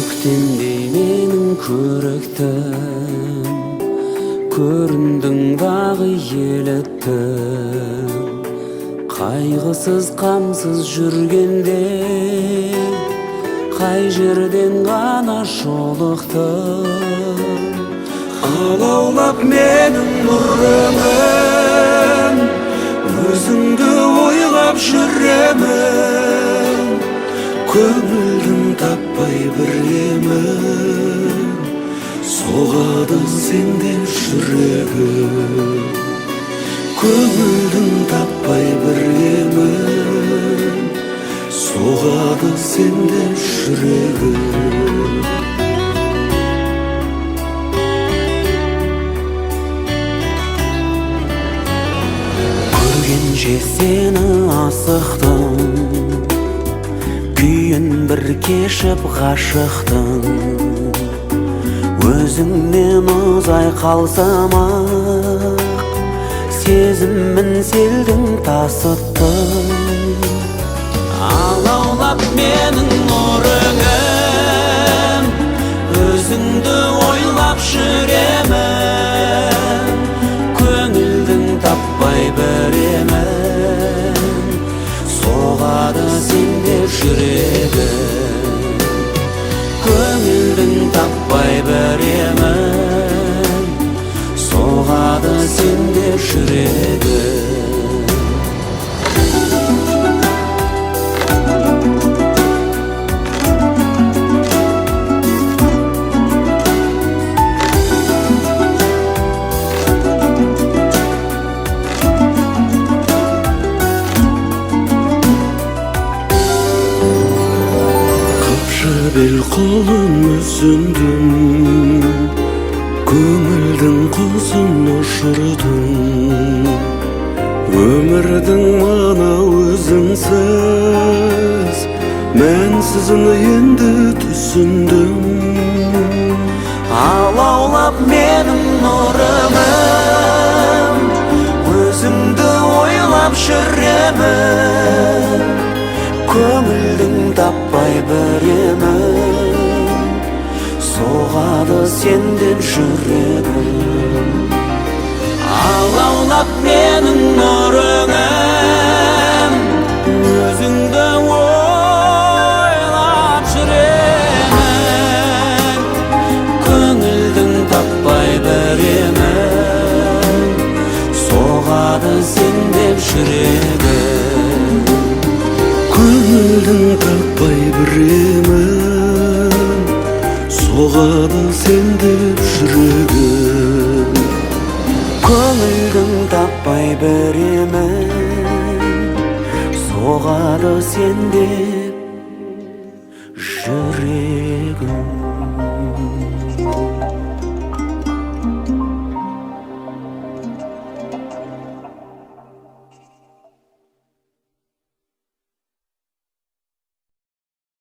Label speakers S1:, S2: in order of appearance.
S1: көктемдей менің көріктім, көріндің дағы еліктім. Қайғысыз қамсыз жүргенде қай жерден ғана жолықтым. Алаулап менің нұрымын, өзіңді ойлап жүремін. Көңілдің таппай бір емін, соғады сенден жүрегім. Көңілдің таппай бір емін, соғады сенден жүрегім. Көргенше сені асықтым, күйін бір кешіп ғашықтың. Өзіңнен ұзай қалсам-ақ, сезімін селдің тасыттың. Алаулап менің нұрыңым, өзіңді ойлап жүремін. Көңілдің таппай бір емін, соғады сенде жүрегім. Көңілдің таппай бір емін, соғады сенде жүрегім. Бел қолын үзіндім, көңілдің құзын ұшырдым. Өмірдің мана өзіңсіз, мәнсізін енді түсіндім. Алаулап менің нұрымым, өзіңді ойлап жүремін. Көңілдің таппай бір емін, соғады сенден жүрегім. Алаулап менің нұрыңым, өзіңді ойлап жүремін. Көңілдің таппай бір емін, соғады сенден жүрегім. Көңілдің таппай бір емін, соғады сендеп жүрегім. Көңілдің таппай бір емін, соғады сендеп